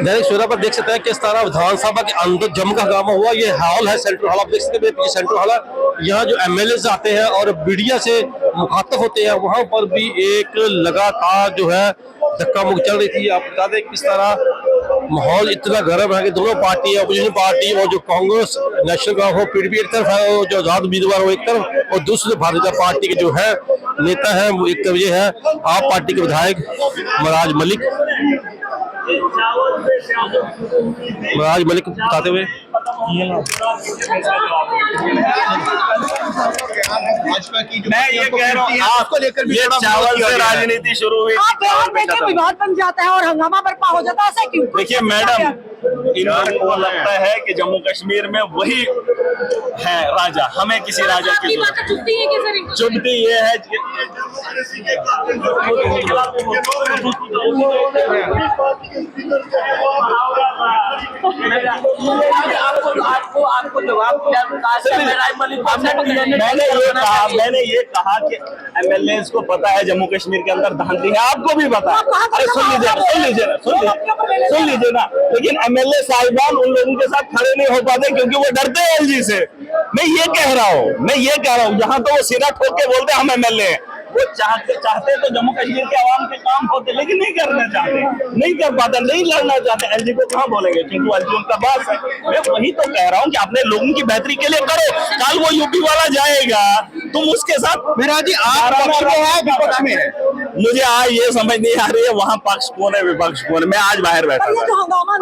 दैनिक सवेरा पर देख सकते हैं किस तरह विधानसभा के अंदर जम का हंगामा हुआ। ये हॉल है, सेंट्रल हॉल, आप देख सकते हैं सेंट्रल हॉल है। यहाँ जो एमएलए आते हैं और मीडिया से मुखातब होते हैं, वहां पर भी एक लगातार जो है धक्का मुक्की चल रही थी। आप बता दें किस तरह माहौल इतना गर्म है कि दोनों पार्टी, अपोजिशन पार्टी और जो कांग्रेस नेशनल का हो, पीडीपी एक तरफ है, और जो आजाद उम्मीदवार हो एक तरफ, और दूसरे भारतीय जनता पार्टी के जो है नेता है वो एक तरफ ये है आप पार्टी के विधायक मराज मलिक बताते हुए मैं ये कह रहा हूँ आपको लेकर भी चावल से राजनीति शुरू हुई, विवाद बन जाता है और हंगामा बर्पा हो जाता है, ऐसा क्यों? देखिए मैडम, इनको लगता है कि जम्मू कश्मीर में वही है राजा, हमें किसी राजा की चुभती ये है आपको जवाब मैंने ये कहा कि एमएलए को पता है जम्मू कश्मीर के अंदर धांधली है, आपको भी पता है। अरे सुन लीजिए ना, लेकिन एमएलए साहिबान उन लोगों के साथ खड़े नहीं हो पाते क्योंकि वो डरते हैं एलजी से। मैं ये कह रहा हूँ यहाँ तो वो सिरा ठोक के बोलते हम एमएलए हैं। वो चाहते तो जम्मू कश्मीर के आवाम के काम होते, लेकिन नहीं करना चाहते, नहीं कर पाते, नहीं लड़ना चाहते। एलजी को कहाँ बोलेंगे क्योंकि एलजी उनका बास है। मैं वही तो कह रहा हूँ कि अपने लोगों की बेहतरी के लिए करो। कल वो यूपी वाला जाएगा, तुम उसके साथ मेरा जी आप पक्ष में है विपक्ष में है, मुझे आज ये समझ नहीं आ रही है वहाँ पक्ष कौन है विपक्ष कौन है। मैं आज बाहर बैठा था,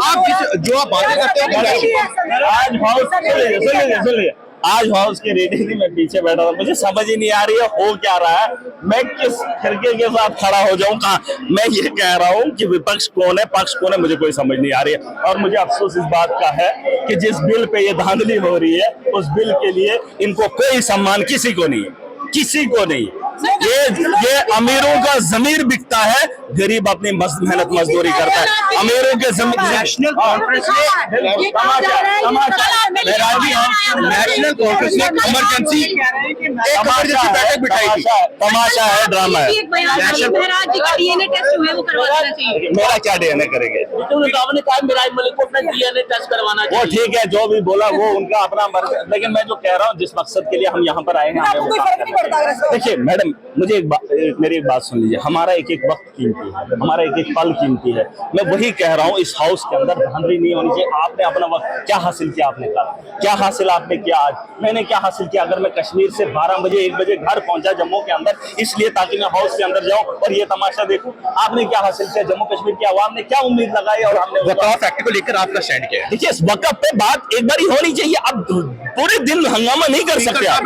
आप जो आप बातें करते हो आज हाउस सुन लीजिए आज हाउस की रीडिंग थी, मैं पीछे बैठा था, मुझे समझ ही नहीं आ रही है हो क्या रहा है, मैं किस फिरके के साथ खड़ा हो जाऊं कहाँ। मैं ये कह रहा हूं कि विपक्ष कौन है पक्ष कौन है मुझे कोई समझ नहीं आ रही है। और मुझे अफसोस इस बात का है कि जिस बिल पे ये धांधली हो रही है उस बिल के लिए इनको कोई सम्मान किसी को नहीं है, किसी को नहीं। ये अमीरों का जमीर बिकता है, गरीब अपनी मेहनत मजदूरी करता है। अमीरों के नेशनल कांग्रेस ने इमरजेंसी बैठक बिठाई थी। तमाशा है, ड्रामा है। मेरा क्या डीएनए करेंगे? आपने कहा मिराज मलिक को अपना डीएनए टेस्ट करवाना चाहिए। वो ठीक है, जो भी बोला वो उनका अपना मर्ज, लेकिन मैं जो कह रहा हूँ जिस मकसद के लिए हम यहाँ पर आए हैं। देखिए मैडम, मुझे मेरी एक बात सुन लीजिए, हमारा एक एक वक्त कीमती है, हमारा एक एक पल कीमती है। मैं वही कह रहा हूँ इस हाउस के अंदर धांधली नहीं होनी चाहिए। आपने अपना वक्त क्या हासिल किया, आपने कहा क्या हासिल आपने किया आज, मैंने क्या हासिल किया। अगर मैं कश्मीर से 12 बजे 1 बजे घर पहुंचा जम्मू के अंदर इसलिए ताकि मैं हाउस के अंदर जाऊं और ये तमाशा देखूं, आपने क्या हासिल किया? जम्मू कश्मीर की आवाम ने क्या उम्मीद लगाई और हमने वक़ाफ़ एक्ट को लेकर आपका स्टैंड क्या है? देखिए इस वक़्फ़ पे बात एक बार ही होनी चाहिए। अब पूरे दिन हंगामा नहीं कर सकते आप।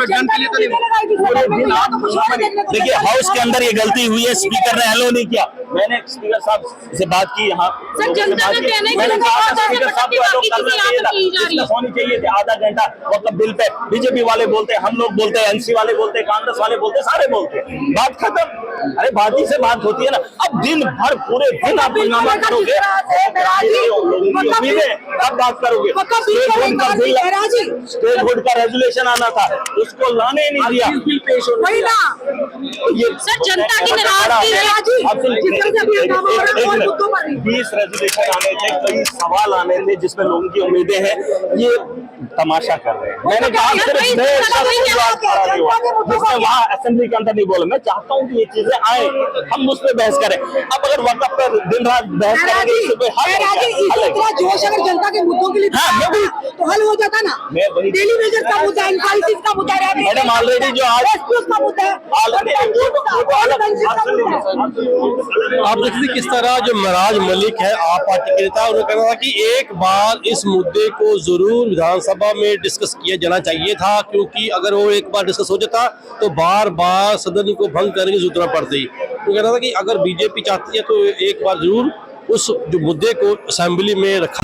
देखिए हाउस के अंदर ये गलती हुई है, स्पीकर ने हेलो नहीं किया। मैंने स्पीकर साहब से बात की यहाँ, मैंने कहा स्पीकर साहब को होनी चाहिए थी आधा घंटा वक्त बिल पे। बीजेपी वाले बोलते हैं, हम लोग बोलते हैं, एनसी वाले बोलते हैं, कांग्रेस वाले बोलते हैं, सारे बोलते हैं, बात खत्म। अरे बात ही से बात होती है ना। अब दिन भर पूरे दिन आप हंगामा करोगे, अब बात करोगे। स्टेट बोर्ड का रेजुलेशन आना था, उसको लाने नहीं दिया। सर जनता की नाराजगी 20 रेजुलेशन आने थे, कई सवाल आने थे जिसमें लोगों की उम्मीदें हैं, ये तमाशा कर रहे हैं। मैंने कहा सिर्फ वहाँ असेंबली के अंदर नहीं बोला। मैं चाहता हूँ कि ये चीजें आए, हम उस पर बहस करें। अब अगर वक्त पर दिन रात बहस करेंगे जोश अगर जनता के मुद्दों के लिए तो हल हो जाता ना। डेली वेजेस का मुद्दा, इनक्वालिटीज का मुद्दा, मैडम ऑलरेडी जो आज का मुद्दा है, आप देखिए किस तरह जो मराज मलिक है आप पार्टी के नेता, उन्होंने कहना था कि एक बार इस मुद्दे को जरूर विधानसभा में डिस्कस किया जाना चाहिए था, क्योंकि अगर वो एक बार डिस्कस हो जाता तो बार बार सदन को भंग करने की जरूरत पड़ती। तो कहना था कि अगर बीजेपी चाहती है तो एक बार जरूर उस जो मुद्दे को असेंबली में रखा।